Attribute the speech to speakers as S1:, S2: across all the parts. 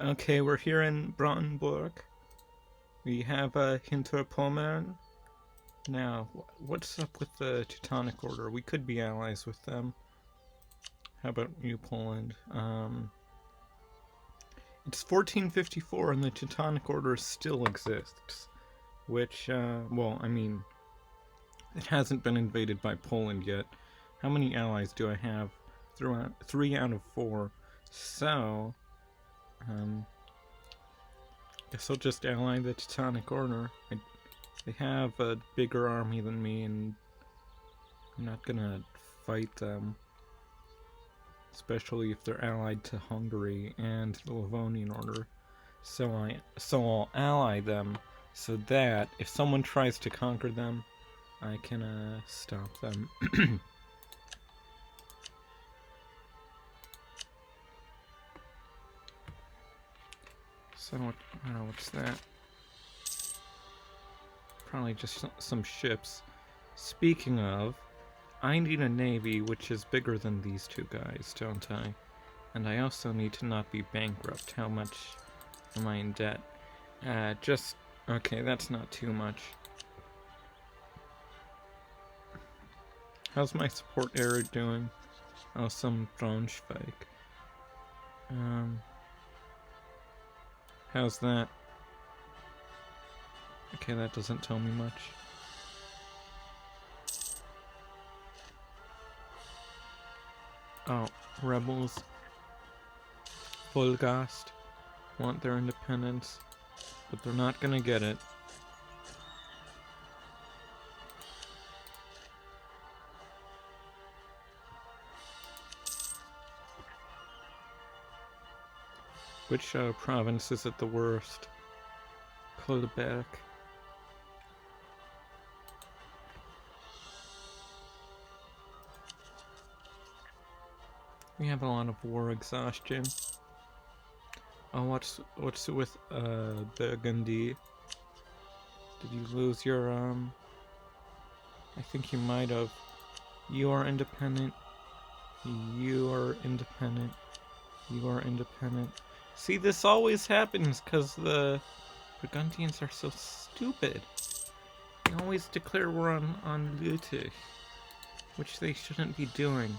S1: Okay, we're here in Brandenburg. We have Hinterpommern. Now, what's up with the Teutonic Order? We could be allies with them. How about you, Poland? It's 1454 and the Teutonic Order still exists. Which, well, I mean, it hasn't been invaded by Poland yet. How many allies do I have? 3 out of 4. So, guess I'll just ally the Teutonic Order. They have a bigger army than me, and I'm not gonna fight them. Especially if they're allied to Hungary and the Livonian Order. So I'll ally them so that if someone tries to conquer them, I can stop them. So what's that? Probably just some ships. Speaking of, I need a navy which is bigger than these two guys, don't I? And I also need to not be bankrupt. How much am I in debt? Okay, that's not too much. How's my support area doing? Oh, some Braunschweig. How's that? Okay, that doesn't tell me much. Oh, rebels. Volgast want their independence, but they're not gonna get it. Which province is it the worst? Kolberg. We have a lot of war exhaustion. Oh, what's with Burgundy? Did you lose your I think you might have. You are independent. You are independent. You are independent. See, this always happens because the Burgundians are so stupid. They always declare war on Lüttich, which they shouldn't be doing.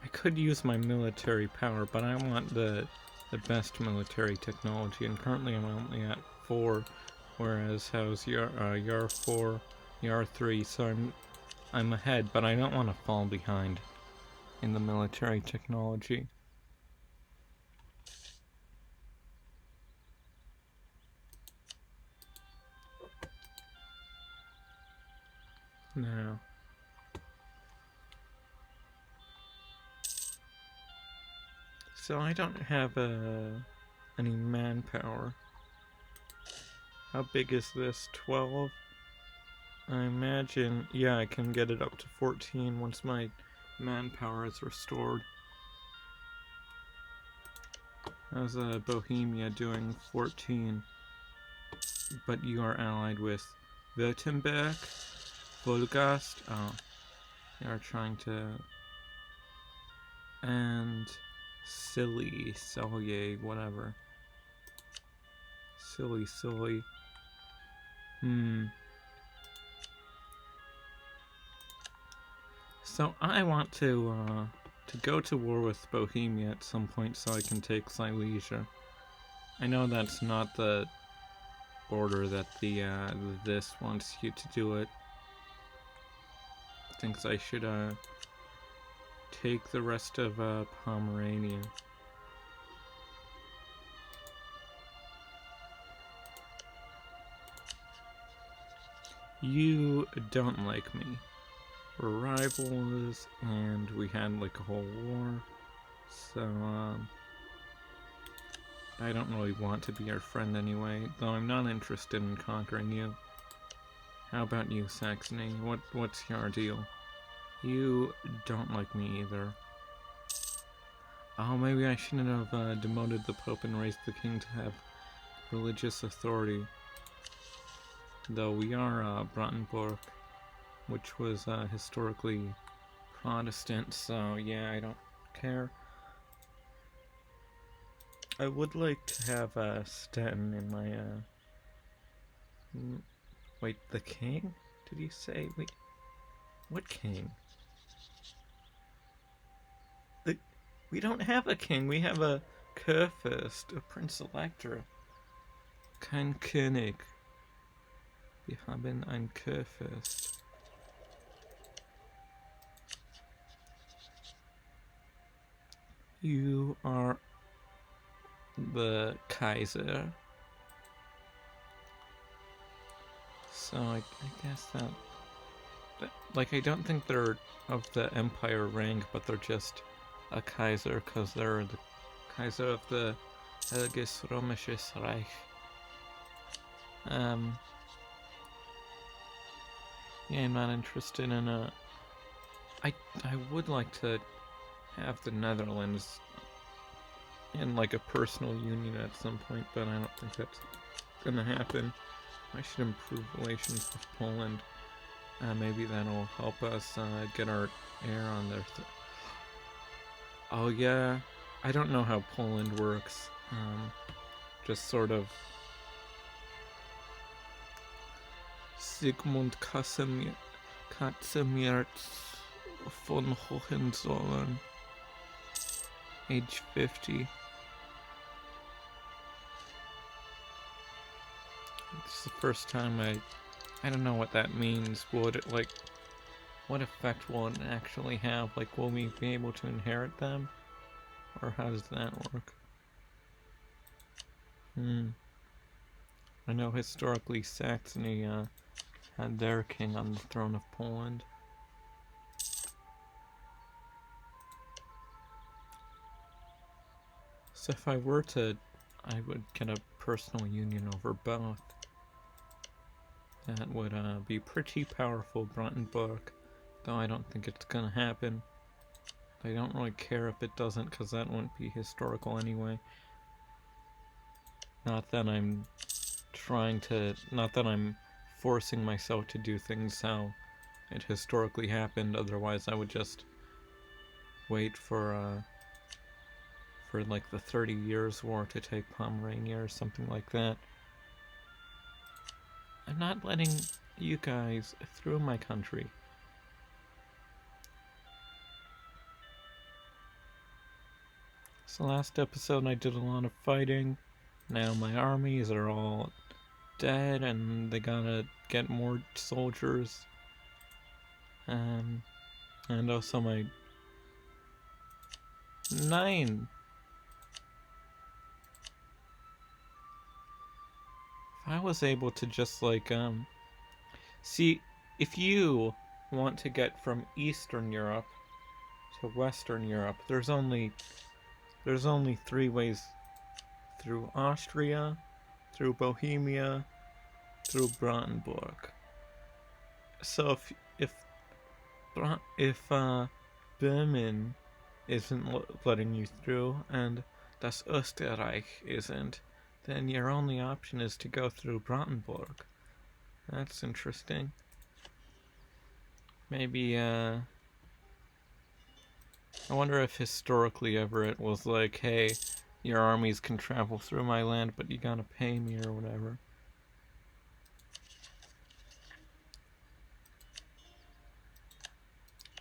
S1: I could use my military power, but I want the best military technology, and currently I'm only at 4, whereas how's Yar 4, Yar 3, so I'm ahead, but I don't want to fall behind in the military technology. Now, so I don't have any manpower. How big is this? 12? I imagine, yeah, I can get it up to 14 once my manpower is restored. How's Bohemia doing? 14. But you are allied with Württemberg, Volgast. Oh, they are trying to. And Silly, whatever. Silly. So I want to go to war with Bohemia at some point so I can take Silesia. I know that's not the order that this wants you to do it. Thinks I should take the rest of Pomerania. You don't like me. We're rivals, and we had like a whole war, so I don't really want to be your friend anyway, though I'm not interested in conquering you. How about you, Saxony? What's your deal? You don't like me either. Oh, maybe I shouldn't have demoted the Pope and raised the King to have religious authority. Though we are Brandenburg. which was historically Protestant, so yeah, I don't care. I would like to have Sten in my wait, the king? Did you say? Wait, what king? We don't have a king, we have a Kurfürst, a Prince Elector. Kein König. Wir haben einen Kurfürst. You are the Kaiser. So I guess that, like, I don't think they're of the Empire rank, but they're just a Kaiser because they're the Kaiser of the Heiliges Römisches Reich. Yeah, I'm not interested in a. I would like to have the Netherlands in like a personal union at some point, but I don't think that's gonna happen. I should improve relations with Poland. Maybe that'll help us get our air on there. Oh yeah, I don't know how Poland works. Just sort of. Sigmund Casimir von Hohenzollern, age 50. It's the first time I don't know what that means. Would it, like, what effect will it actually have? Like, will we be able to inherit them? Or how does that work? I know historically Saxony had their king on the throne of Poland. So if I were to, I would get a personal union over both. That would be pretty powerful, Brandenburg, though I don't think it's gonna happen. I don't really care if it doesn't, because that wouldn't be historical anyway. Not that I'm forcing myself to do things how it historically happened, otherwise I would just wait for like the 30 Years' War to take Pomerania or something like that. I'm not letting you guys through my country. So last episode I did a lot of fighting. Now my armies are all dead and they gotta get more soldiers. And also my 9. If I was able to just like see, if you want to get from Eastern Europe to Western Europe, there's only 3 ways: through Austria, through Bohemia, through Brandenburg. So if Böhmen isn't letting you through and das Österreich isn't, then your only option is to go through Brandenburg. That's interesting. Maybe I wonder if historically ever it was like, hey, your armies can travel through my land, but you gotta pay me or whatever.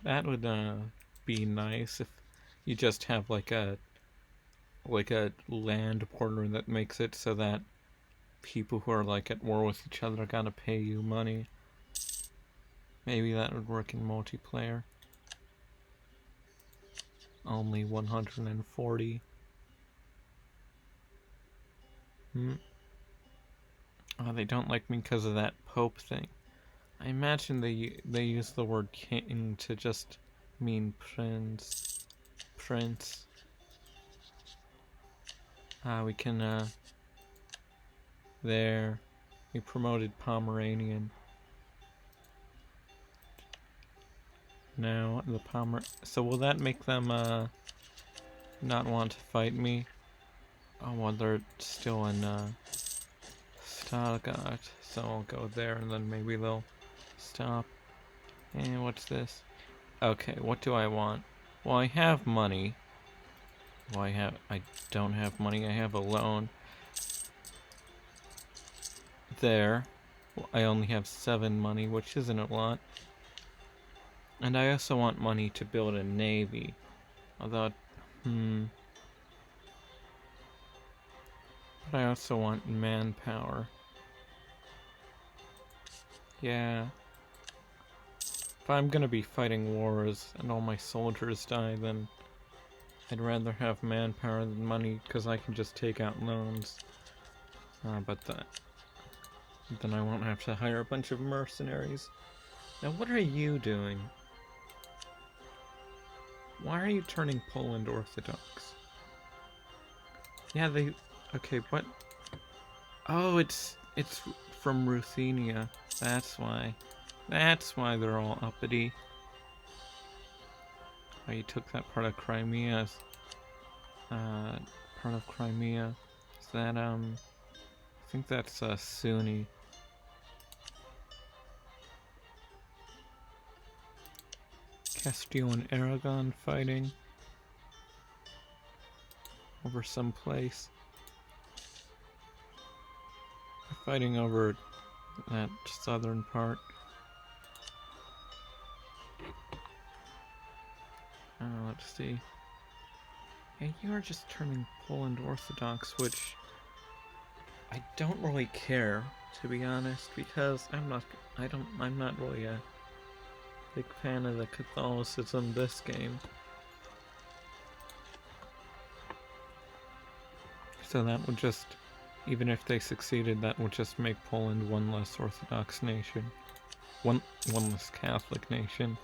S1: That would be nice if you just have like a land border that makes it so that people who are like at war with each other gotta pay you money. Maybe that would work in multiplayer. Only 140. Oh, they don't like me because of that Pope thing. I imagine they use the word king to just mean prince. We can there, we promoted Pomeranian. Now the so will that make them not want to fight me? Oh well, they're still in Stuttgart, so I'll go there and then maybe they'll stop. And what's this? Okay, what do I want? Well, I have money. Well, I don't have money. I have a loan. There. Well, I only have 7 money, which isn't a lot. And I also want money to build a navy. Although, but I also want manpower. Yeah. If I'm gonna be fighting wars and all my soldiers die, then I'd rather have manpower than money, because I can just take out loans. But then I won't have to hire a bunch of mercenaries. Now, what are you doing? Why are you turning Poland Orthodox? Yeah, they... Okay, what? Oh, it's from Ruthenia. That's why. That's why they're all uppity. Oh, you took that part of Crimea. Part of Crimea. Is that, I think that's, Sunni. Castile and Aragon fighting over some place. They're fighting over that southern part. Let's see. Yeah, you are just turning Poland Orthodox, which I don't really care, to be honest, because I'm not really a big fan of the Catholicism this game. So that would just, even if they succeeded, that would just make Poland one less Orthodox nation. One less Catholic nation.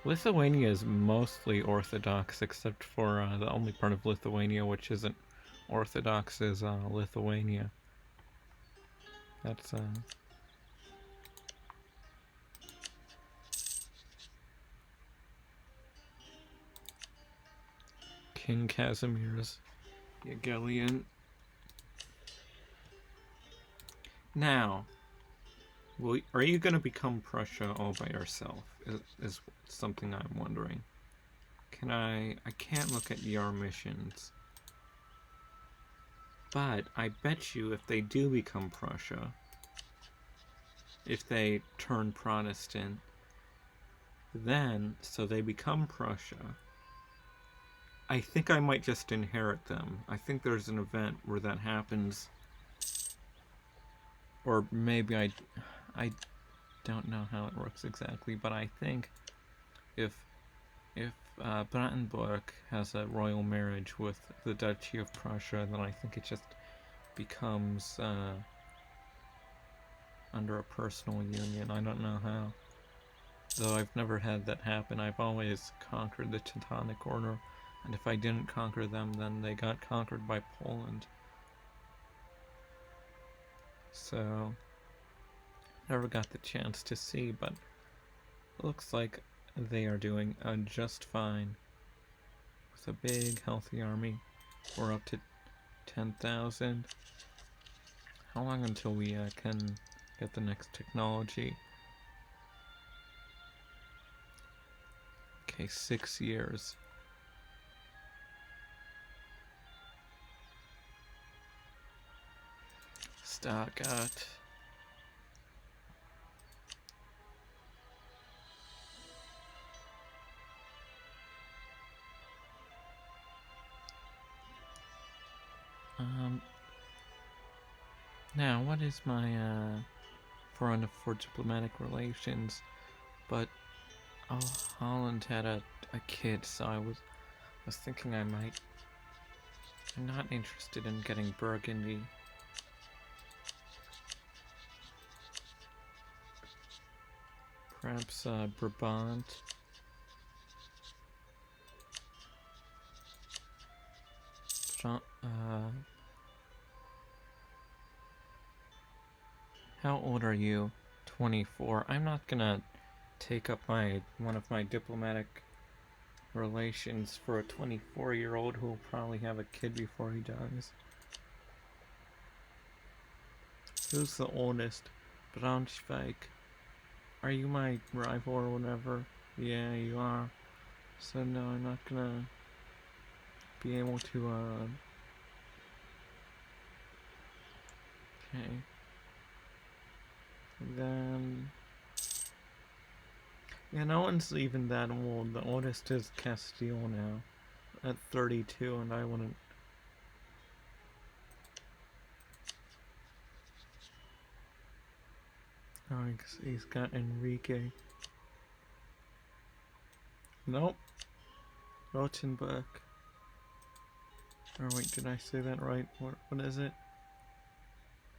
S1: Lithuania is mostly Orthodox, except for the only part of Lithuania which isn't Orthodox is Lithuania. That's King Casimir's Jagiellon. Now, are you going to become Prussia all by yourself? Is something I'm wondering. I can't look at your missions. But I bet you if they do become Prussia, if they turn Protestant, then, so they become Prussia, I think I might just inherit them. I think there's an event where that happens. Or maybe I don't know how it works exactly, but I think if Brandenburg has a royal marriage with the Duchy of Prussia, then I think it just becomes under a personal union. I don't know how. Though I've never had that happen. I've always conquered the Teutonic Order, and if I didn't conquer them, then they got conquered by Poland. So, never got the chance to see, but it looks like they are doing just fine. With a big, healthy army. We're up to 10,000. How long until we can get the next technology? Okay, 6 years. Stuttgart. Now, what is my for diplomatic relations? But Holland had a kid, so I was thinking I'm not interested in getting Burgundy. Perhaps Brabant. How old are you? 24. I'm not gonna take up one of my diplomatic relations for a 24-year-old who will probably have a kid before he dies. Who's the oldest? Braunschweig. Are you my rival or whatever? Yeah, you are. So no, I'm not gonna be able to, okay. Then... Yeah, no one's even that old. The oldest is Castile now, at 32, and I wouldn't... Oh, he's got Enrique. Nope. Rothenburg. Or wait, did I say that right? What is it?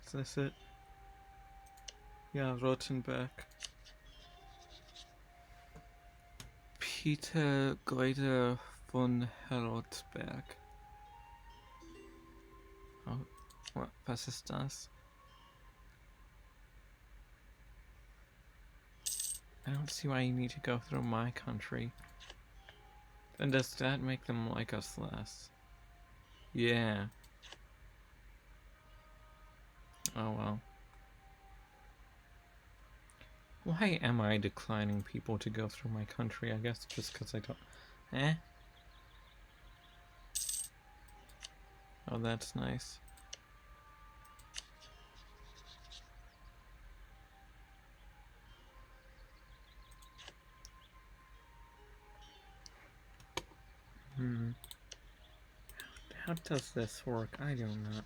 S1: Is this it? Yeah, Rothenburg. Peter Goethe von Herodsberg. Oh, was ist das? I don't see why you need to go through my country. And does that make them like us less? Yeah. Oh well. Why am I declining people to go through my country? I guess just because I don't... Eh? Oh, that's nice. How does this work? I don't know.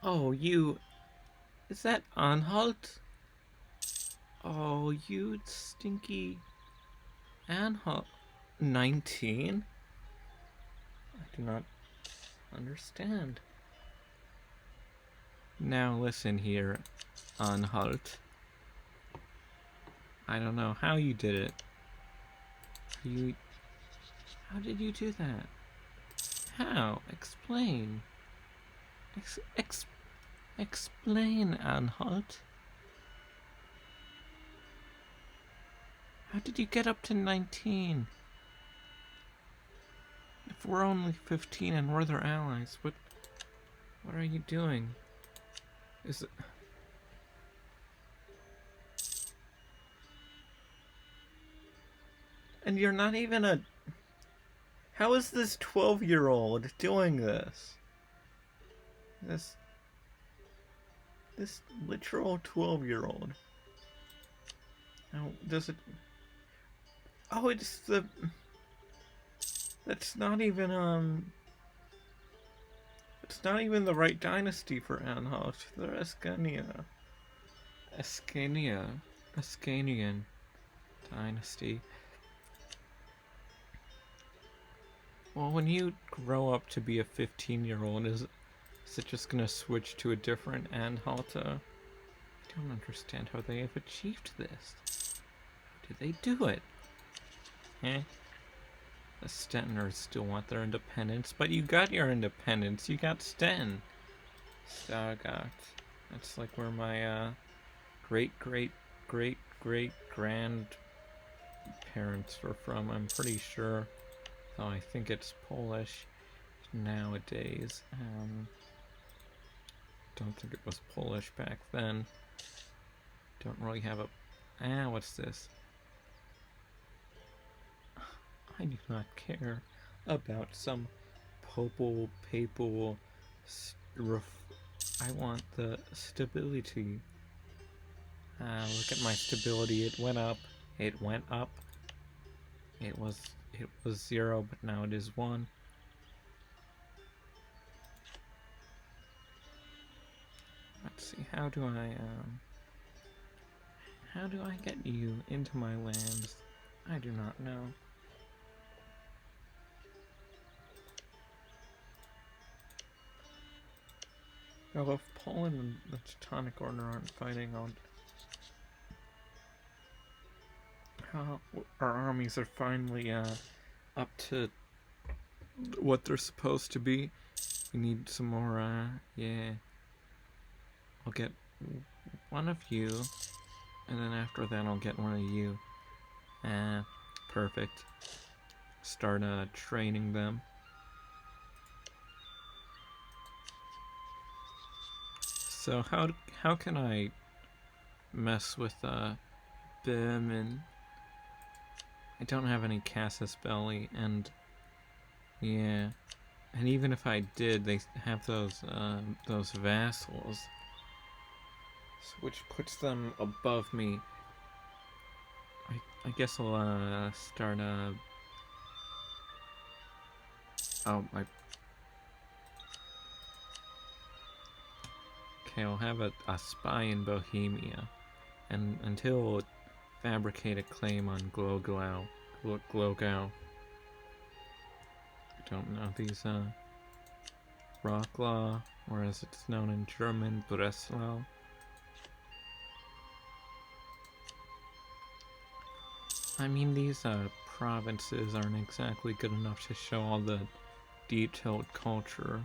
S1: Oh, you... Is that Anhalt? Oh, you stinky... Anhalt... 19? I do not understand. Now listen here, Anhalt. I don't know how you did it. How did you do that? How? Explain. Explain, Anhalt. How did you get up to 19? If we're only 15 and we're their allies, what are you doing? Is it... And you're not even a... How is this 12-year-old doing this? This literal 12-year-old. Now, does it... Oh, it's the... That's not even, It's not even the right dynasty for Anhalt. They're Ascania. Ascanian dynasty. Well, when you grow up to be a 15-year-old, is it just gonna switch to a different Anhalter? I don't understand how they have achieved this. How did they do it? Eh? The Steners still want their independence, but you got your independence. You got Sten. Stargard. That's like where my great grandparents were from. I'm pretty sure. Though I think it's Polish nowadays. Don't think it was Polish back then. Don't really have a... what's this? I do not care about some papal... I want the stability. Look at my stability. It went up. It went up. It was 0, but now it is 1. Let's see. How do I get you into my lands? I do not know. Well, if Poland and the Teutonic Order aren't fighting, our armies are finally up to what they're supposed to be. We need some more, yeah. I'll get one of you, and then after that I'll get one of you. Perfect. Start training them. So how can I mess with Böhmen. I don't have any casus belli, and yeah, and even if I did, they have those vassals, which puts them above me. I guess I'll start oh my. Okay, I'll have a spy in Bohemia, and until fabricate a claim on Glogau. I don't know these Rocklaw, or as it's known in German, Breslau. I mean, these provinces aren't exactly good enough to show all the detailed culture.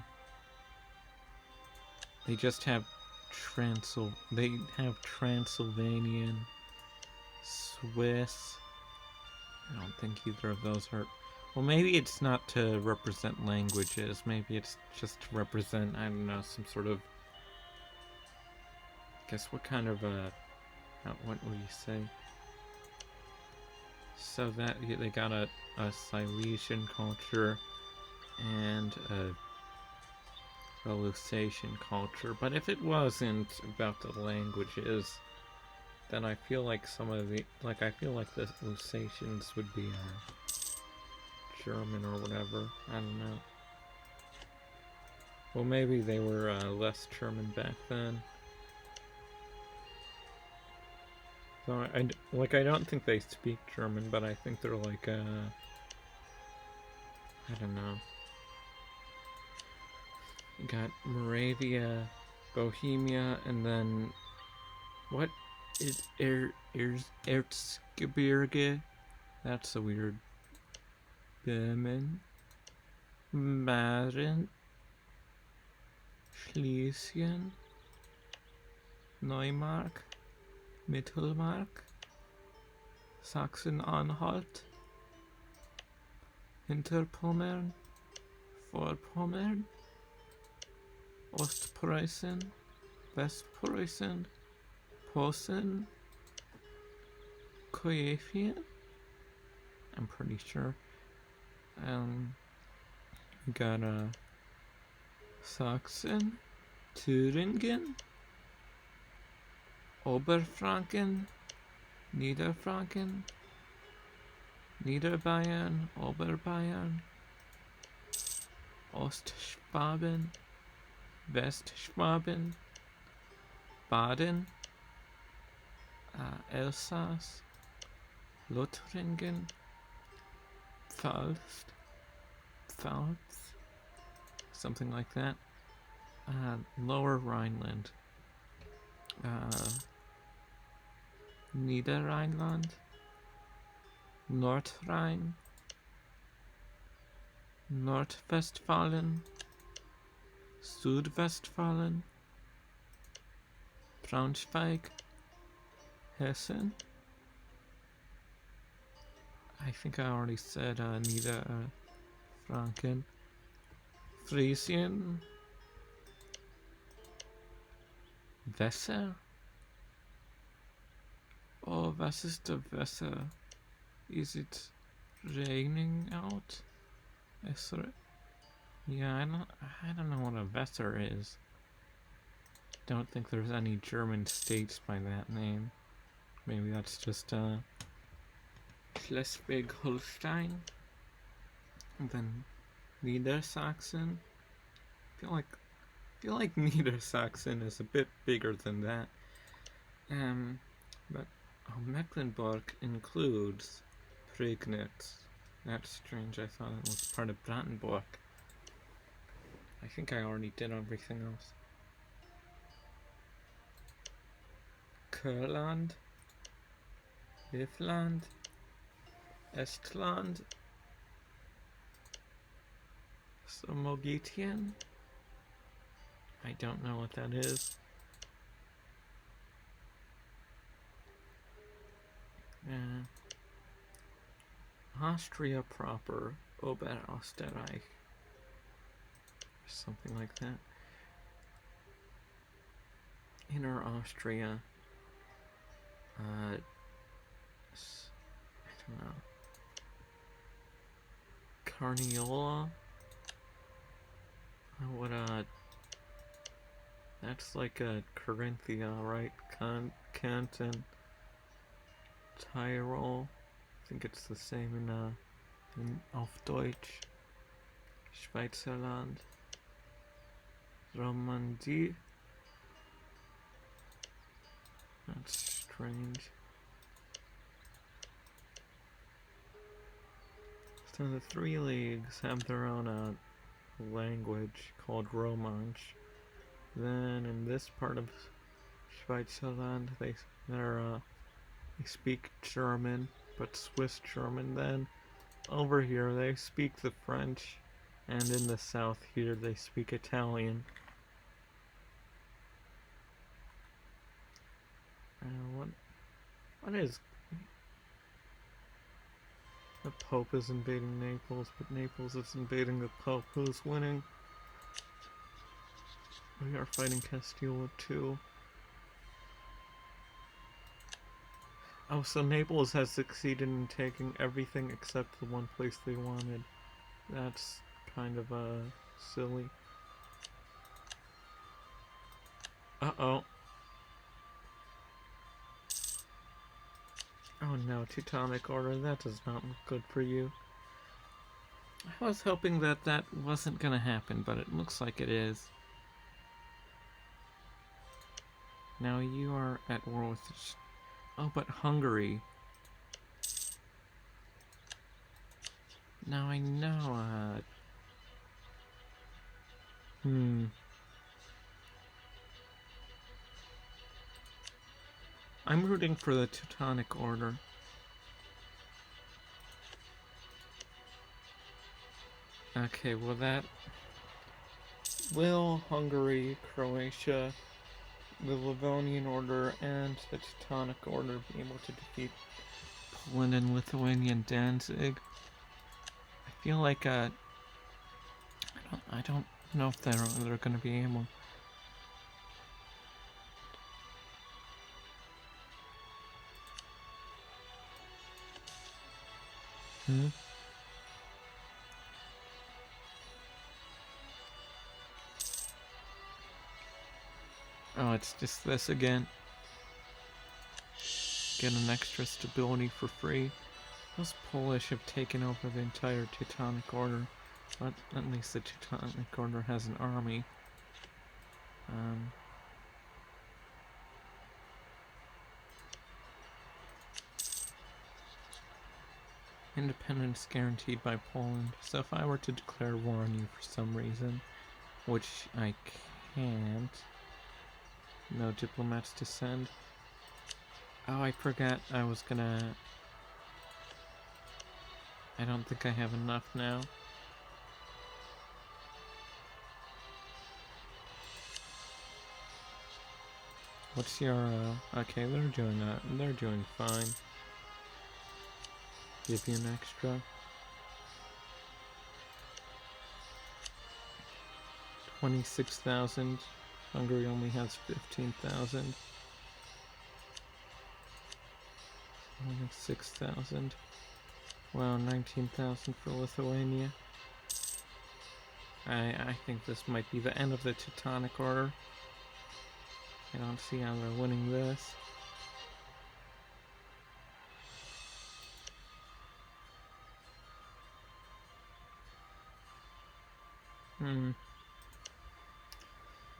S1: They just have Transylvanian, Swiss. I don't think either of those are. Well, maybe it's not to represent languages. Maybe it's just to represent, I don't know, some sort of. Guess what kind of what will you say? So that they got a Silesian culture and a Lusatian culture, but if it wasn't about the languages, then I feel like some of the I feel like the Lusatians would be German or whatever. I don't know. Well, maybe they were less German back then. So I don't think they speak German, but I think they're like I don't know. You got Moravia, Bohemia, and then what is Erzgebirge? That's a weird. Böhmen, Mähren, Schlesien, Neumark, Mittelmark, Sachsen-Anhalt, Hinterpommern, Vorpommern, Ostpreußen, Westpreußen, Posen, Koefien. I'm pretty sure. We got Sachsen, Thüringen, Oberfranken, Niederfranken, Niederbayern, Oberbayern, Ostschwaben, Westschwaben, Baden, Elsass, Lothringen, Pfalz, something like that. Lower Rhineland, Niederrheinland, Nordrhein, Nordwestfalen, Südwestfalen, Braunschweig, Hessen. I think I already said Niederfranken, Friesien, Weser. Oh, was ist der Weser? Is it raining out? Yeah, I don't know what a Weser is. Don't think there's any German states by that name. Maybe that's just Schleswig-Holstein. And then Niedersachsen. I feel like Niedersachsen is a bit bigger than that. But Mecklenburg includes Prignitz. That's strange. I thought it was part of Brandenburg. I think I already did everything else. Kurland, Livland, Estland, Samogitian. I don't know what that is. Austria proper, Oberösterreich, something like that. Inner Austria, I don't know. Carniola? What, that's like a Corinthia, right? Kent and Tyrol. I think it's the same in auf Deutsch. Schweizerland. Romandie. That's strange. So the three leagues have their own language called Romansh. Then in this part of Schweizerland, they speak German, but Swiss German. Then over here they speak the French, and in the south here they speak Italian. What is... The Pope is invading Naples, but Naples is invading the Pope. Who's winning? We are fighting Castile too. Oh, so Naples has succeeded in taking everything except the one place they wanted. That's kind of silly. Uh-oh. Oh no, Teutonic Order, that does not look good for you. I was hoping that that wasn't gonna happen, but it looks like it is. Now you are at war with... Oh, but Hungary. Now I know, I'm rooting for the Teutonic Order. Okay, well that... Will Hungary, Croatia, the Livonian Order, and the Teutonic Order be able to defeat Poland and Lithuania and Danzig? I feel like, I don't know if they're gonna be able. Oh, it's just this again. Get an extra stability for free. Those Polish have taken over the entire Teutonic Order, but at least the Teutonic Order has an army. Independence guaranteed by Poland, so if I were to declare war on you for some reason, which I can't, no diplomats to send. Oh, I forgot I was gonna... I don't think I have enough now. What's your, okay, they're doing fine. Give you an extra. 26,000. Hungary only has 15,000. Only 6,000. Wow, 19,000 for Lithuania. I think this might be the end of the Teutonic Order. I don't see how they're winning this.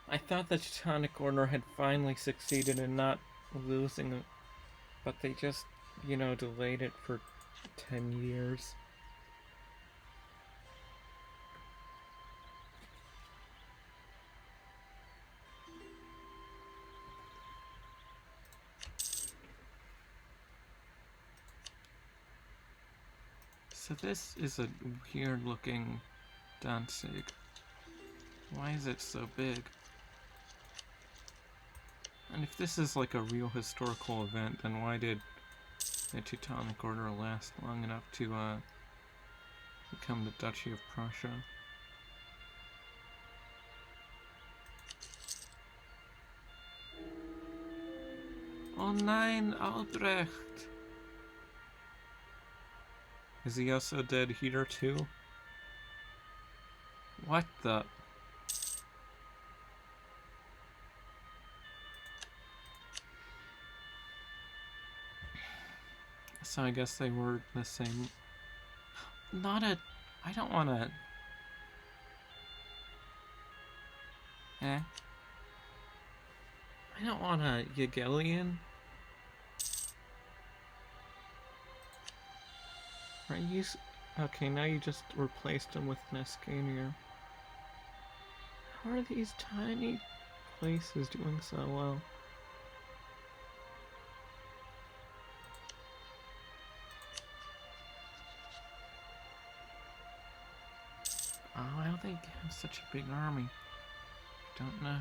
S1: I thought the Teutonic Order had finally succeeded in not losing it, but they just, delayed it for 10 years. So this is a weird looking Danzig. Why is it so big? And if this is like a real historical event, then why did the Teutonic Order last long enough to become the Duchy of Prussia? Oh nein, Albrecht! Is he also dead here too? What the? So I guess they were the same. Not a... I don't want to... I don't want a Yagelian. Are you... Okay, now you just replaced him with Nescania. How are these tiny places doing so well? Oh, I don't think they have such a big army. Don't know.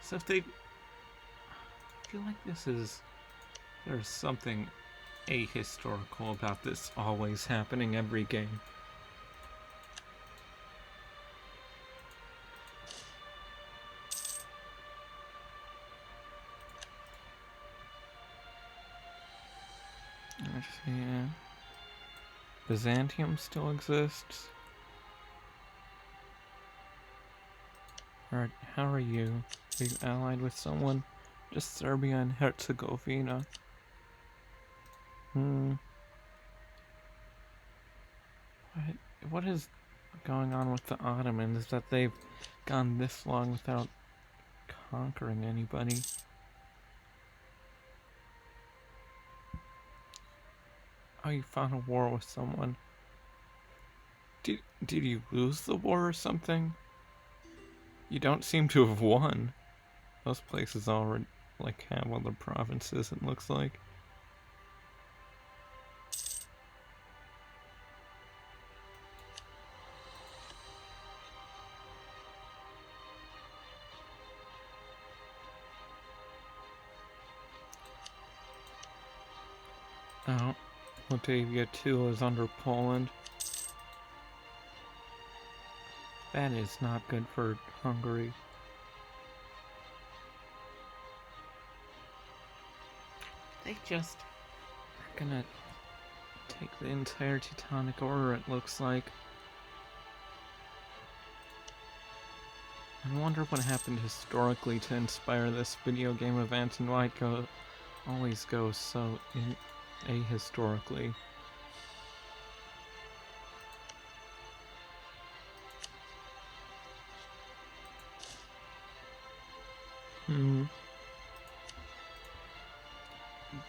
S1: So if they... I feel like this is... There's something ahistorical about this always happening every game. Yeah. Byzantium still exists. Alright, how are you? Are you allied with someone? Just Serbia and Herzegovina. What is going on with the Ottomans that they've gone this long without conquering anybody? Oh, you fought a war with someone. Did you lose the war or something? You don't seem to have won. Those places already have other provinces, it looks like. Oh, Moldavia too is under Poland. That is not good for Hungary. They just are gonna take the entire Teutonic Order, it looks like. I wonder what happened historically to inspire this video game event and why it always goes so ahistorically.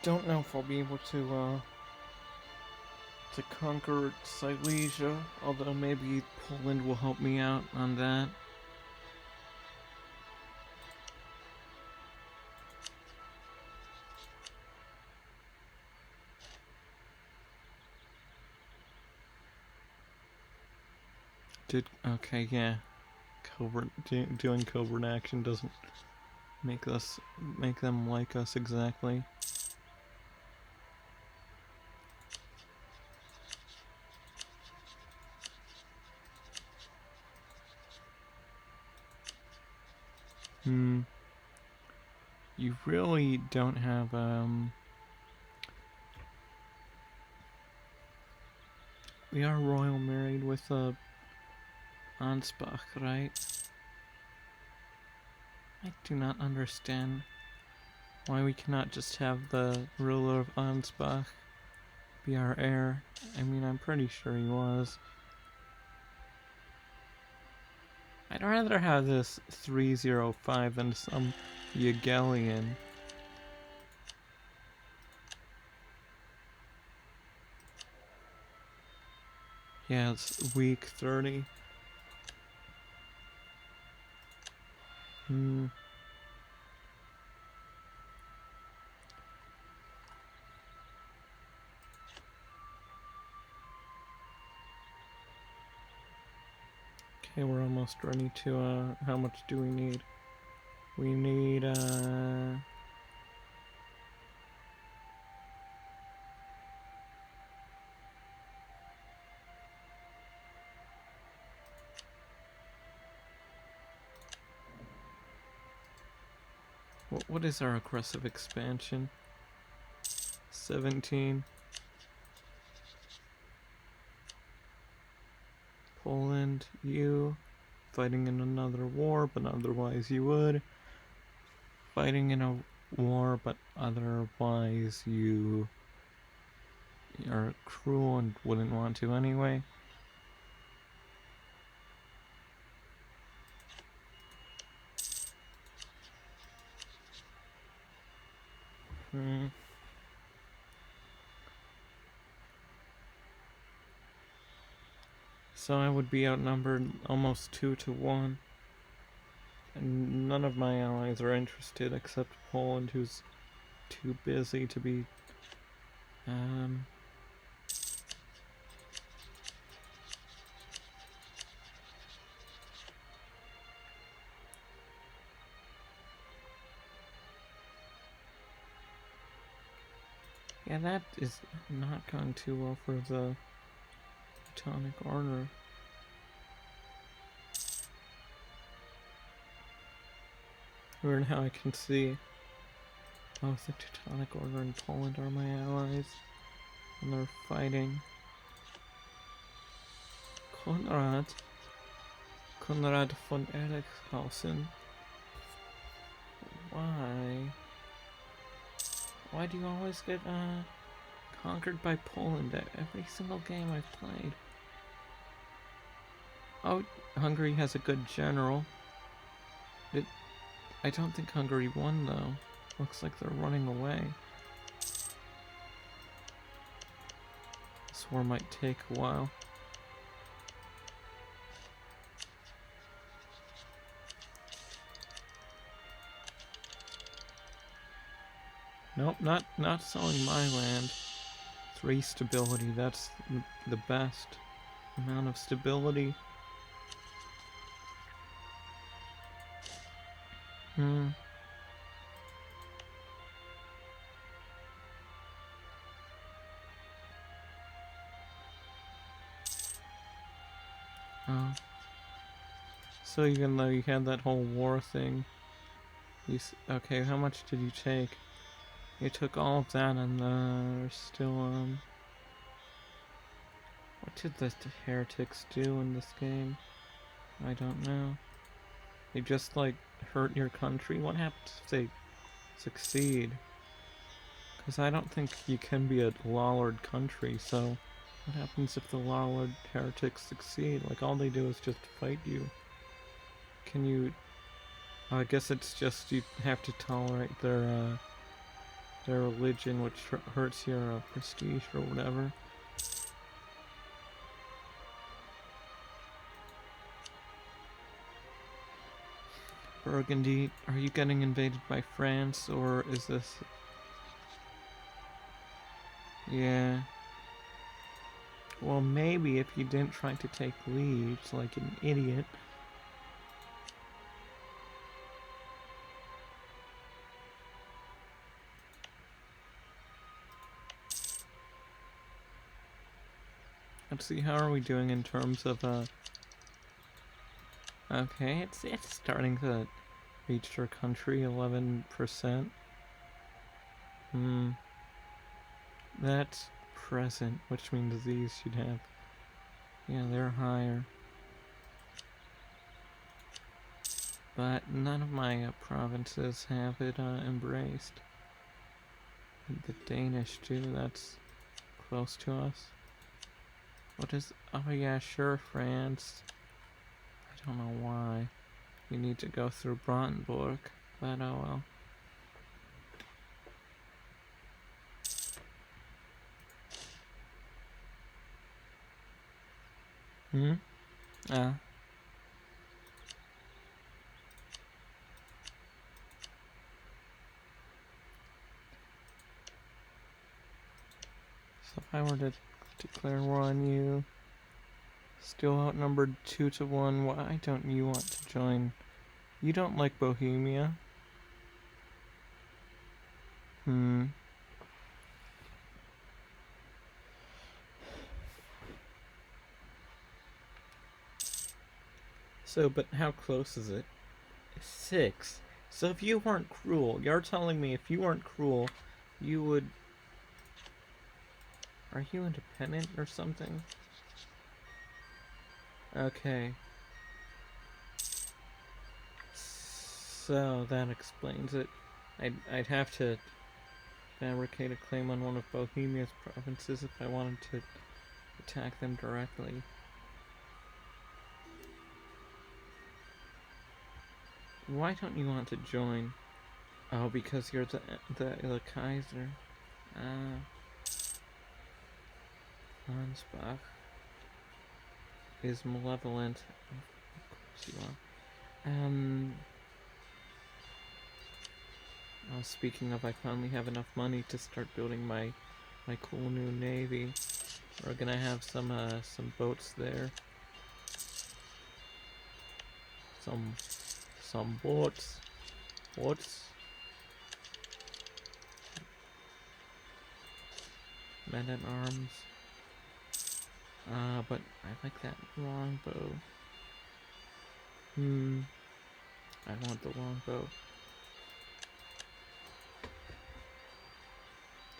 S1: Don't know if I'll be able to conquer Silesia, although maybe Poland will help me out on that. Okay, yeah. Doing covert action doesn't make them like us exactly. You really don't have we are royal married with Ansbach, right? I do not understand why we cannot just have the ruler of Ansbach be our heir. I mean, I'm pretty sure he was. I'd rather have this 305 than some Yagelian. Yeah, it's week 30. Okay, we're almost ready to, how much do we need? We need, what is our aggressive expansion? 17. Poland, you fighting in another war, but otherwise you would. Fighting in a war, but otherwise you are cruel and wouldn't want to anyway. So I would be outnumbered almost 2-1. And none of my allies are interested except Poland, who's too busy to be... Yeah, that is not going too well for the Teutonic Order. Weird how I can see both the Teutonic Order and Poland are my allies, and they're fighting. Konrad von Ericshausen. Why? Why do you always get conquered by Poland at every single game I've played? Oh, Hungary has a good general. I don't think Hungary won, though. Looks like they're running away. This war might take a while. Nope, not selling my land. 3 stability, that's the best amount of stability. Oh. So even though you had that whole war thing, okay, how much did you take? You took all of that and there's still, what did the heretics do in this game? I don't know. They just, like, hurt your country? What happens if they succeed? Because I don't think you can be a law-lord country, so what happens if the law-lord heretics succeed? Like, all they do is just fight you. Can you... I guess it's just you have to tolerate their religion, which hurts your prestige or whatever. Burgundy, are you getting invaded by France, or is this... Yeah. Well, maybe if you didn't try to take leads like an idiot. Let's see, how are we doing in terms of, okay, it's starting to reach our country, 11%. That's present, which means these should have... Yeah, they're higher. But none of my provinces have it embraced. The Danish do, that's close to us. What is... Oh yeah, sure, France. I don't know why. You need to go through Brandenburg, but oh well. So if I were to declare war on you, still outnumbered 2-1, why don't you want to join? You don't like Bohemia? So, but how close is it? 6. So if you weren't cruel, you're telling me if you weren't cruel, you would... Are you independent or something? Okay. So that explains it. I'd have to fabricate a claim on one of Bohemia's provinces if I wanted to attack them directly. Why don't you want to join? Oh, because you're the Kaiser. Ah, Ansbach is malevolent. Of course you are. Oh, speaking of, I finally have enough money to start building my cool new navy. We're gonna have some boats there. Some boats. Boats. Men at arms. But I like that longbow. I want the longbow.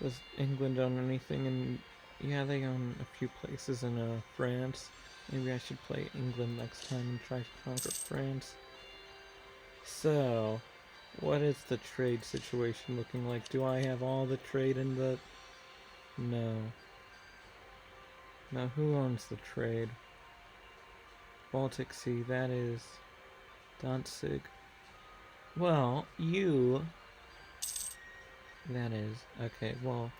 S1: Does England own anything in... Yeah, they own a few places in France. Maybe I should play England next time and try to conquer France. So, what is the trade situation looking like? Do I have all the trade in the... No. Now, who owns the trade? Baltic Sea, that is... Danzig. Well, you... That is... Okay, well...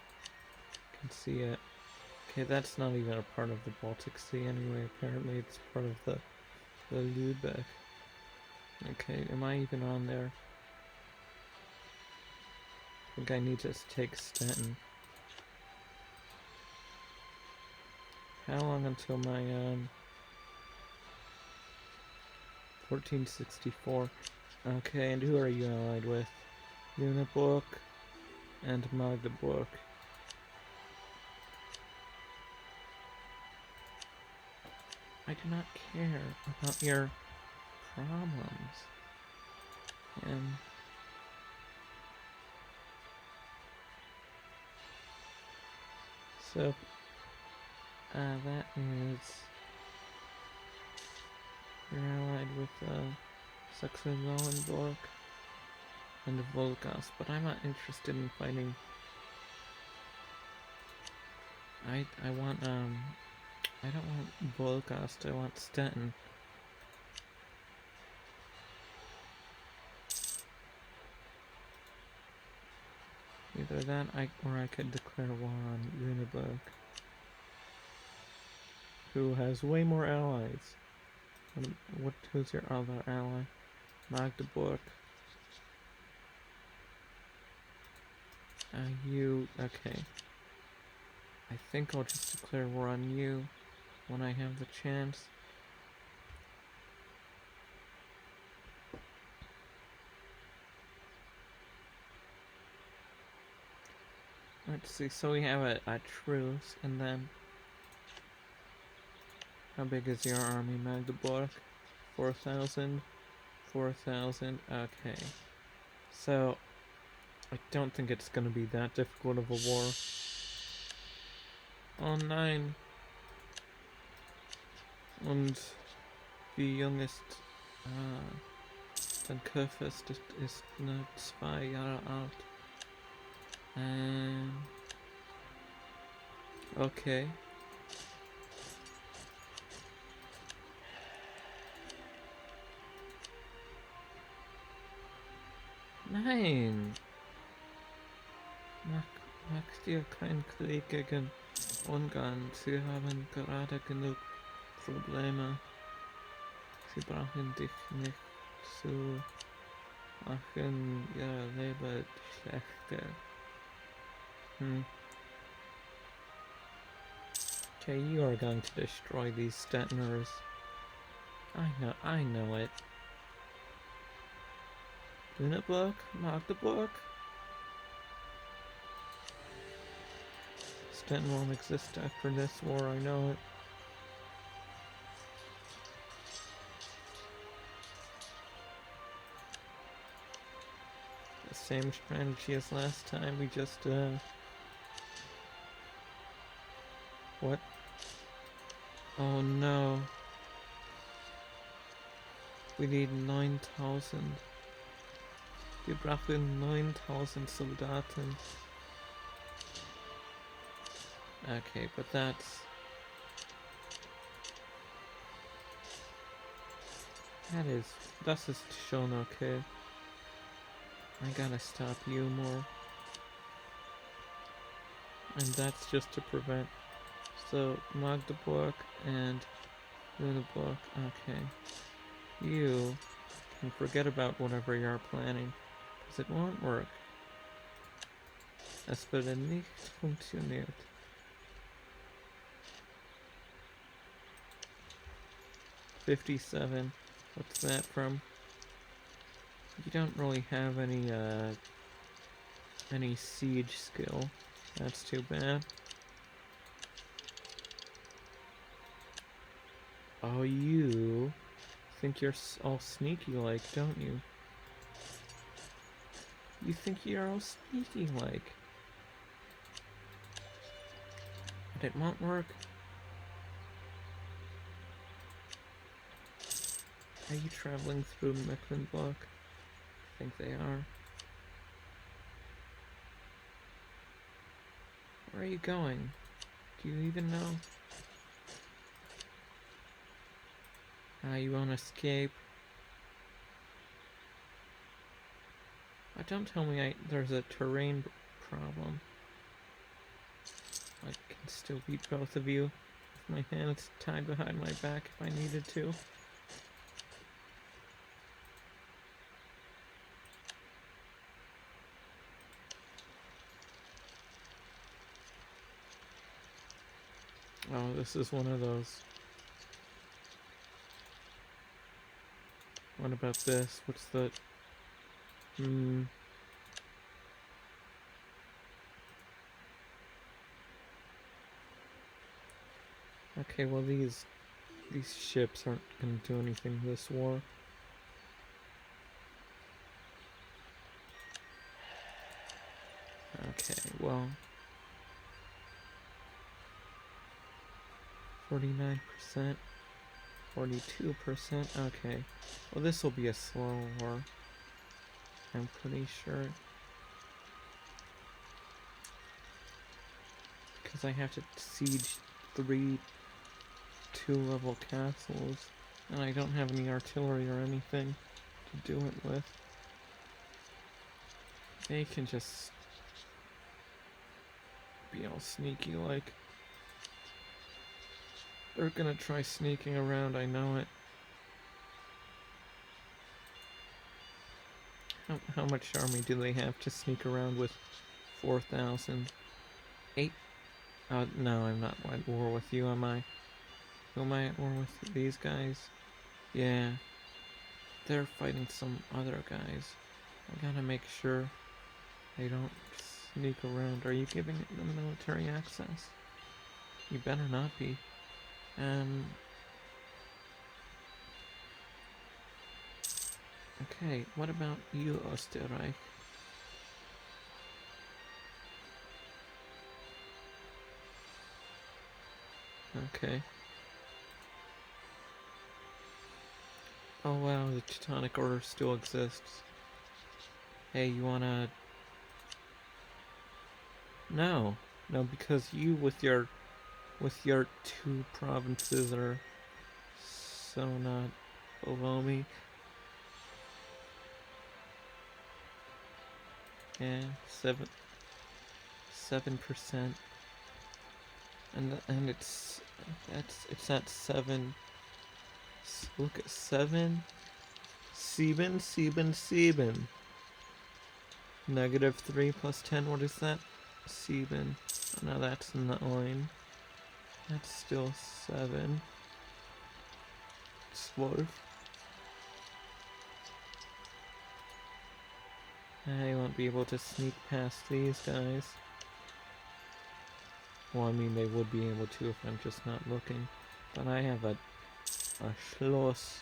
S1: I can see it. Okay, that's not even a part of the Baltic Sea anyway. Apparently it's part of the Lübeck. Okay, am I even on there? I think I need to take Stettin. How long until my 1464? Okay, and who are you allied with? Lüneburg and Magdeburg. I do not care about your problems. And so that is you're allied with Saxon-Lauenburg and Volgas, but I'm not interested in fighting. I want I don't want Volgast, I want Stettin. Either that, or I could declare war on Lüneburg, who has way more allies. Who's your other ally? Magdeburg. You, okay. I think I'll just declare war on you when I have the chance. Let's see, so we have a truce, and then... How big is your army, Magdeburg? 4,000? 4,000, okay. So, I don't think it's gonna be that difficult of a war. Oh nein. Und wie jung ist dein Kurfürst? Ist nur 2 Jahre alt. Okay. Nein! Macht ihr keinen Krieg gegen Ungarn. Sie haben gerade genug Probleme. Sie brauchen dich nicht zu machen, ihr Leben schlechter. Okay, you are going to destroy these Stettiners. I know it. Lüneburg? Magdeburg? Stettin won't exist after this war, I know it. The same strategy as last time, we just, What? Oh no. We need 9,000. Wir brauchen 9,000 Soldaten. Okay, but that's... Das ist schon okay. I gotta stop you more. And that's just to prevent. So, Magdeburg and Lüneburg. Okay. You can forget about whatever you're planning, because it won't work. Es würde nicht funktioniert. $57. What's that from? You don't really have any siege skill. That's too bad. Oh, you think you're all sneaky like, don't you? You think you're all sneaky like. But it won't work. Are you traveling through Mecklenburg? I think they are. Where are you going? Do you even know? You won't escape. Don't tell me there's a terrain problem. I can still beat both of you with my hands tied behind my back if I needed to. Oh, this is one of those. What about this? What's the... Okay, well these ships aren't gonna do anything this war. Okay, well... 49%, 42%, okay. Well, this will be a slow war, I'm pretty sure. Because I have to siege 3 2-level castles, and I don't have any artillery or anything to do it with. They can just be all sneaky like. They're gonna try sneaking around, I know it. How much army do they have to sneak around with? 4,000. 8? No, I'm not at war with you, am I? Who am I at war with? These guys? Yeah. They're fighting some other guys. I gotta make sure they don't sneak around. Are you giving them military access? You better not be. Okay, what about you, Österreich? Okay. Oh wow, the Teutonic Order still exists. Hey, you wanna... No, because you with your 2 provinces are so not below me. Yeah, 7%, and it's at 7. Look at 7. 7. -3 plus 10. What is that? 7. Oh, no, that's 9. That's still 7. 12. I won't be able to sneak past these guys. Well, I mean, they would be able to if I'm just not looking. But I have a Schloss,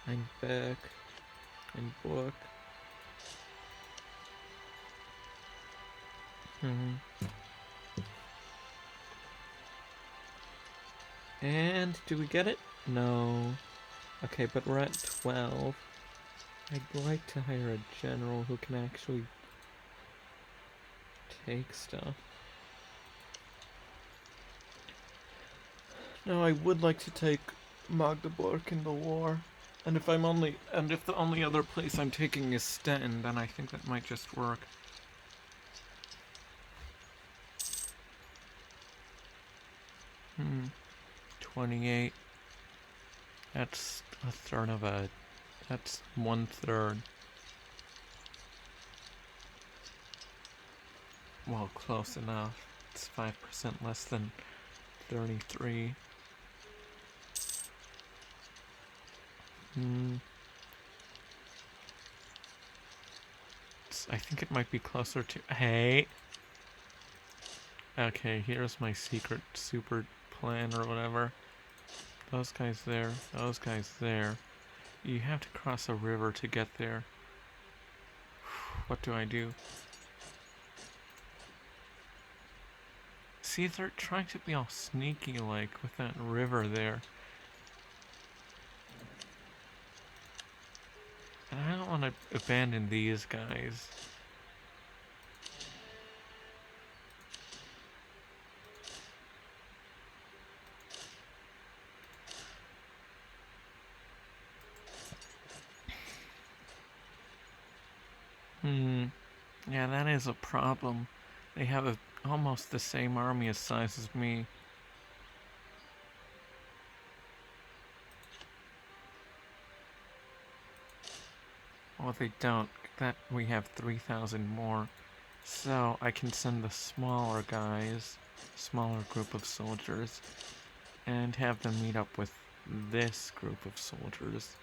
S1: ein Berg, ein Burg. And do we get it? No. Okay, but we're at 12. I'd like to hire a general who can actually take stuff. Now, I would like to take Magdeburg in the war. And if the only other place I'm taking is Stettin, then I think that might just work. 28. That's a third of a... That's 1/3. Well, close enough. It's 5% less than 33. I think it might be closer to... Hey! Okay, here's my secret super plan or whatever. Those guys there, those guys there. You have to cross a river to get there. What do I do? See, they're trying to be all sneaky like with that river there. And I don't want to abandon these guys. Yeah, that is a problem. They have almost the same army size as me. Well, they don't. That we have 3,000 more. So I can send the smaller guys, smaller group of soldiers, and have them meet up with this group of soldiers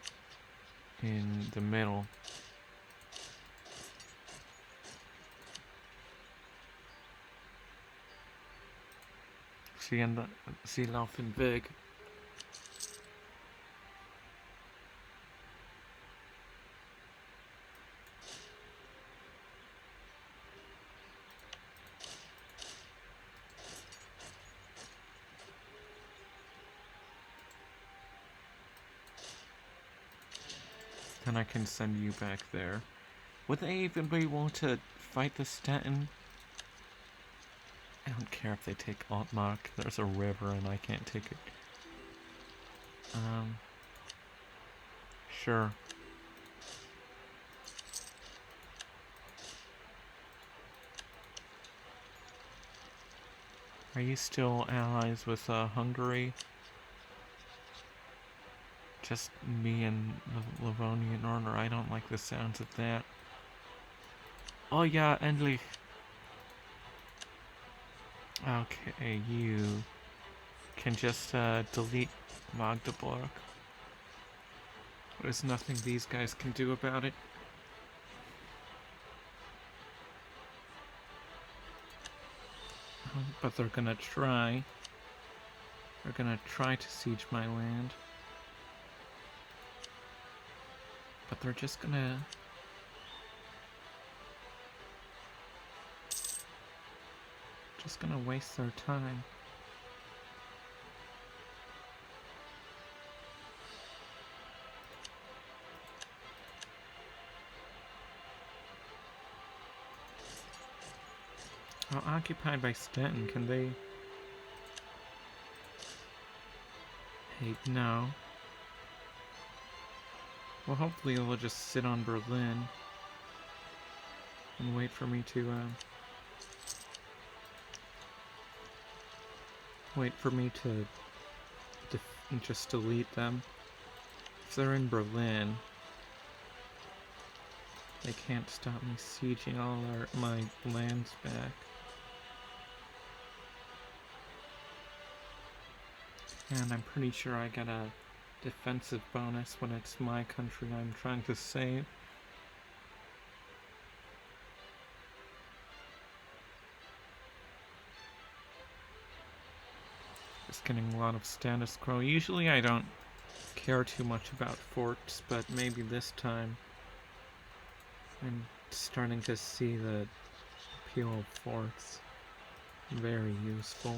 S1: in the middle. Sie laufen weg. Then I can send you back there. Would they even be able to fight the Stettin? I don't care if they take Altmark. There's a river and I can't take it. Sure. Are you still allies with Hungary? Just me and the Livonian Order. I don't like the sounds of that. Oh yeah, endlich. Okay, you can just delete Magdeburg. There's nothing these guys can do about it. But they're gonna try. They're gonna try to siege my land. But they're just gonna... waste their time. Oh, occupied by Stettin, can they... Hey, no. Well, hopefully they'll just sit on Berlin and wait for me to, just delete them. If they're in Berlin, they can't stop me sieging all my lands back. And I'm pretty sure I get a defensive bonus when it's my country I'm trying to save. Just getting a lot of status quo. Usually I don't care too much about forts, but maybe this time I'm starting to see the appeal of forts. Very useful.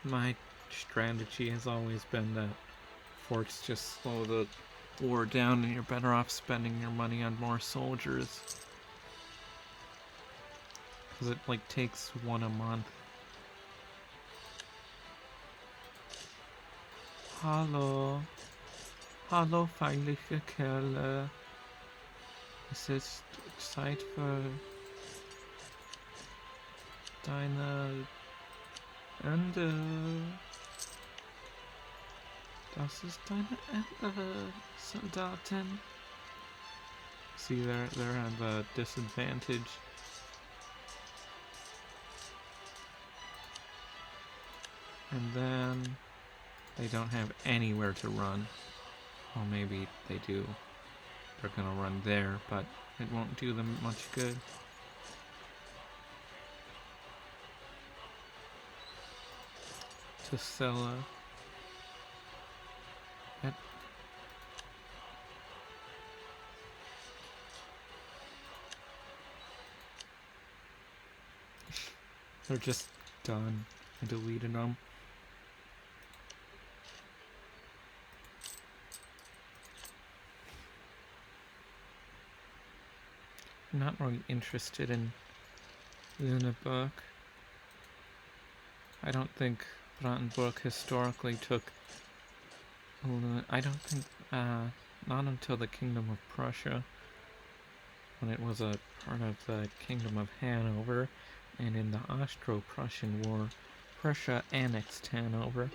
S1: My strategy has always been that forts just slow the war down and you're better off spending your money on more soldiers. Because it like takes one a month. Hallo. Hallo, feindliche Kerle. Es ist Zeit für deine Ende. Das ist deine Ende, Soldaten. See, they're at a disadvantage. And then they don't have anywhere to run. Well, maybe they do. They're gonna run there, but it won't do them much good. Tasela. They're just done. I deleted them. I'm not really interested in Lüneburg. I don't think Brandenburg historically took... I don't think... not until the Kingdom of Prussia, when it was a part of the Kingdom of Hanover, and in the Austro-Prussian War, Prussia annexed Hanover.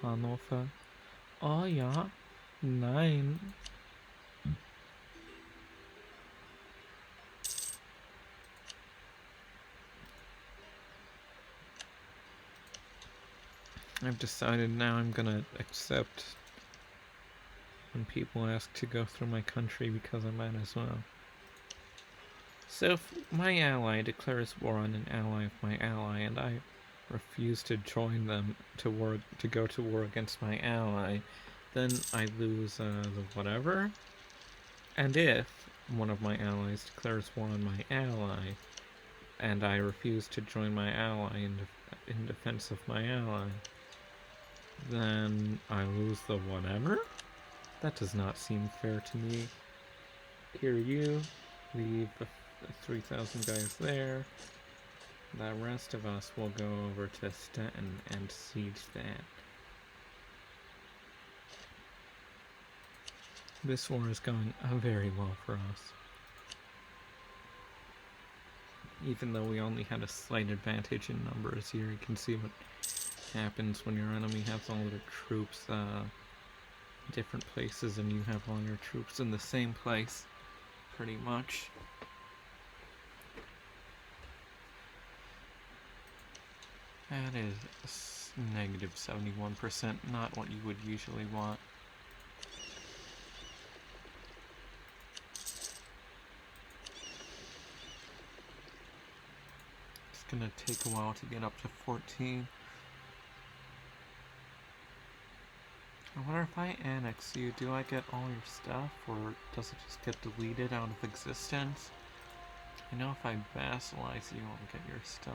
S1: Hannover. Oh ja, nein. I've decided now I'm gonna accept when people ask to go through my country because I might as well. So if my ally declares war on an ally of my ally and I refuse to join them to go to war against my ally, then I lose the whatever. And if one of my allies declares war on my ally and I refuse to join my ally in defense of my ally, then I lose the whatever? That does not seem fair to me. Here you, leave the 3,000 guys there. The rest of us will go over to Stettin and siege that. This war is going very well for us. Even though we only had a slight advantage in numbers here, you can see what happens when your enemy has all their troops different places and you have all your troops in the same place, pretty much. That is negative 71%, not what you would usually want. It's gonna take a while to get up to 14. I wonder if I annex you, do I get all your stuff, or does it just get deleted out of existence? I know if I vassalize you, I'll get your stuff.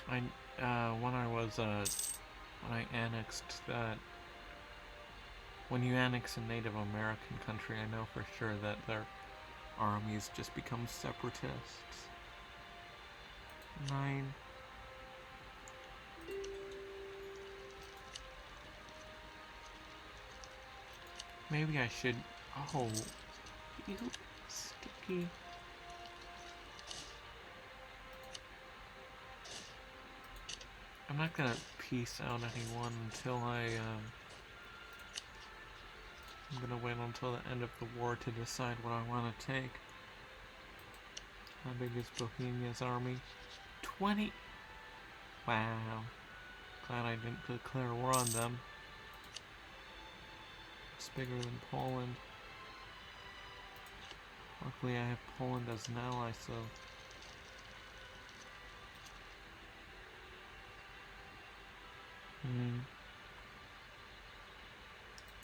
S1: When I annexed that, when you annex a Native American country, I know for sure that their armies just become separatists. 9. Maybe I should... Oh, you sticky... I'm not gonna peace out anyone until I'm gonna wait until the end of the war to decide what I want to take. How big is Bohemia's army? 20! Wow. Glad I didn't declare war on them. It's bigger than Poland. Luckily I have Poland as an ally, so...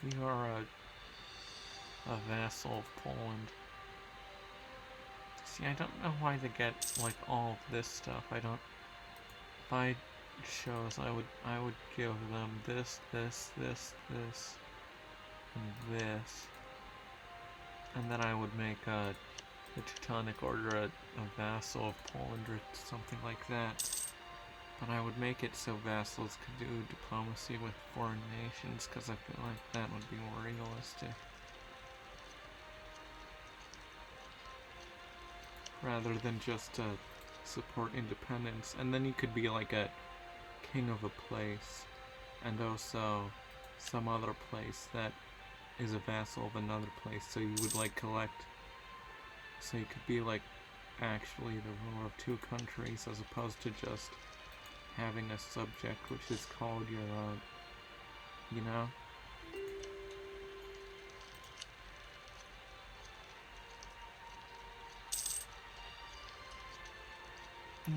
S1: We are a vassal of Poland. See, I don't know why they get, like, all of this stuff. I don't... If I chose, I would give them this, this, this, this, and this. And then I would make the Teutonic Order a vassal of Poland or something like that. But I would make it so vassals could do diplomacy with foreign nations, because I feel like that would be more realistic. Rather than just support independence. And then you could be like a king of a place, and also some other place that is a vassal of another place, so you would like collect, so you could be like actually the ruler of two countries as opposed to just having a subject which is called your own, you know?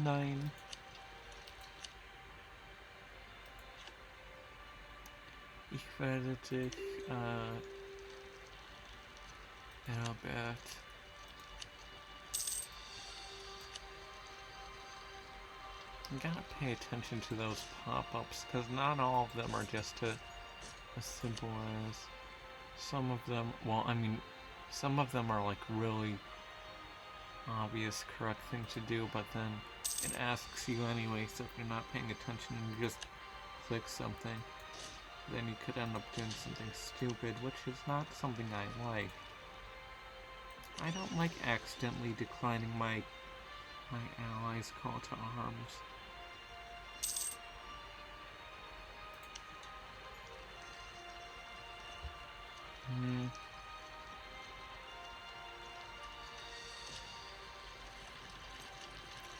S1: Nine. Ich werde dich, Albert. You gotta pay attention to those pop-ups, because not all of them are just as simple as some of them. Well, I mean, some of them are like really obvious correct thing to do, but then it asks you anyway, so if you're not paying attention and you just click something, then you could end up doing something stupid, which is not something I like. I don't like accidentally declining my allies' call to arms.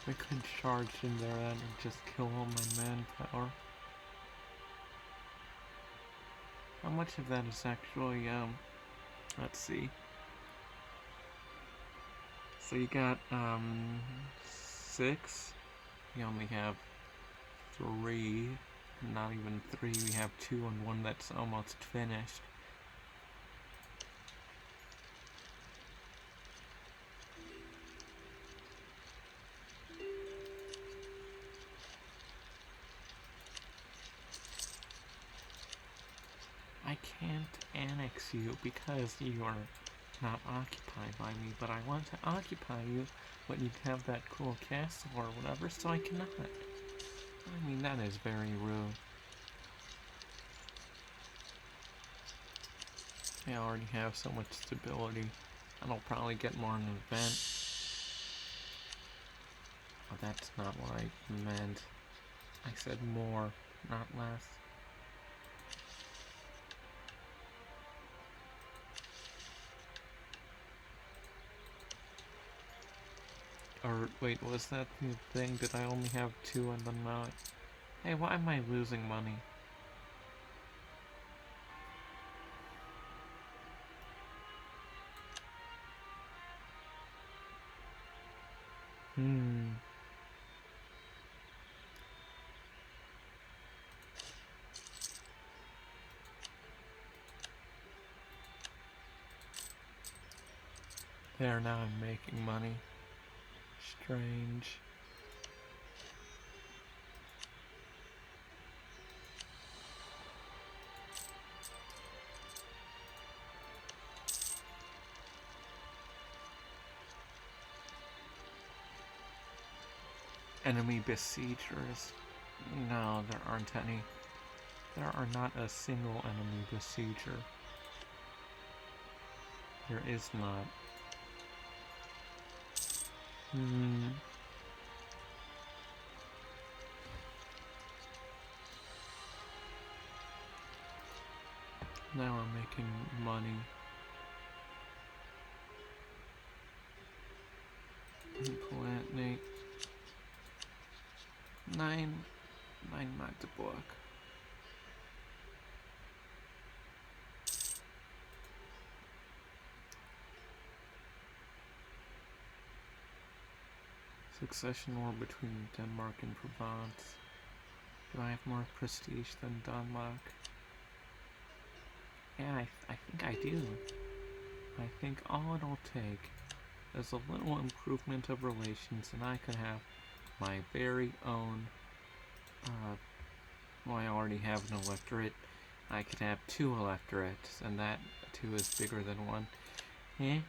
S1: I could charge in there and just kill all my manpower. How much of that is actually, let's see. So you got, 6. You only have 3. Not even 3, we have 2 and 1 that's almost finished. I can't annex you because you are not occupied by me, but I want to occupy you when you have that cool castle or whatever, so I cannot. I mean, that is very rude. I already have so much stability, and I'll probably get more in an event. Oh, that's not what I meant. I said more, not less. Or, wait, was that the thing? Did I only have 2 and then now hey, why am I losing money? There, now I'm making money. Strange. Enemy besiegers? No, there aren't any. There are not a single enemy besieger. There is not. Now I'm making money. Implantate. 9 Magdeburg. Succession war between Denmark and Provence. Do I have more prestige than Denmark? Yeah, I think I do. I think all it'll take as a little improvement of relations, and I could have my very own, well, I already have an electorate. I could have 2 electorates, and that 2 is bigger than 1. Eh?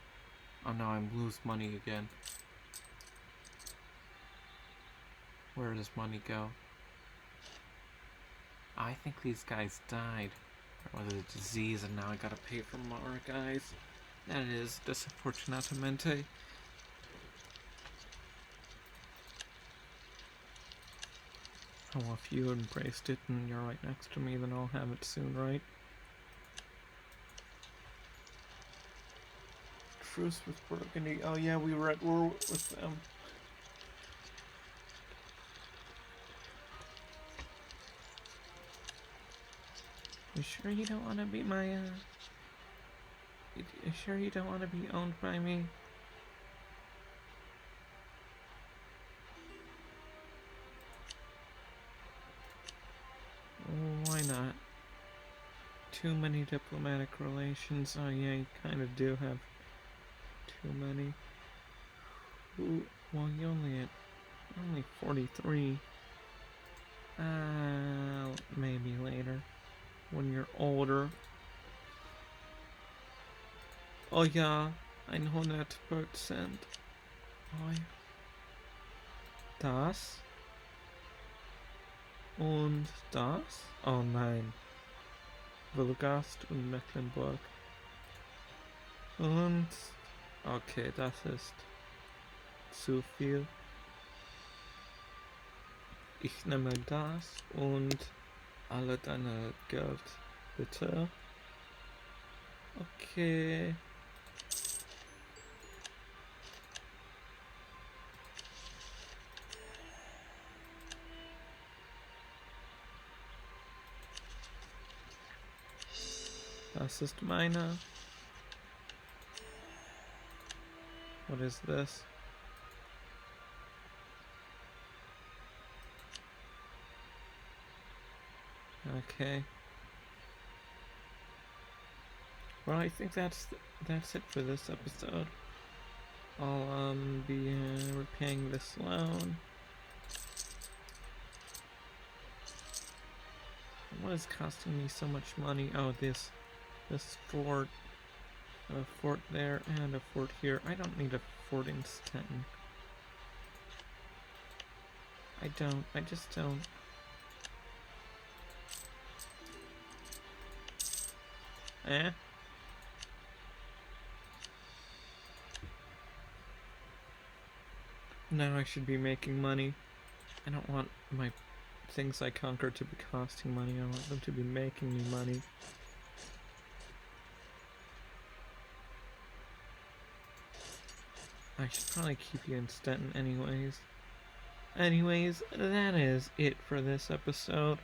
S1: Oh no, I'm lose money again. Where does money go? I think these guys died. Or was it a disease and now I gotta pay for more guys? That is disfortunatamente. Oh, well, if you embraced it and you're right next to me, then I'll have it soon, right? Truce with Burgundy. Oh yeah, we were at war with them. You sure you don't want to be my, You sure you don't want to be owned by me? Why not? Too many diplomatic relations. Oh yeah, you kind of do have too many. Ooh, well, you only 43. Maybe later, when you're older. Oh ja, 100%. Oh ja. Das? Und das? Oh nein. Wolgast und Mecklenburg. Und... Okay, das ist zu viel. Ich nehme das und alle deine Geld, bitte. Okay. Das ist meiner. What is this? Okay. Well, I think that's it for this episode. I'll be repaying this loan. What is costing me so much money? Oh, this fort, a fort there and a fort here. I don't need a fort in Stenton. I just don't. Eh? Now I should be making money. I don't want my things I conquer to be costing money. I want them to be making me money. I should probably keep you in Stenton anyways. Anyways, that is it for this episode.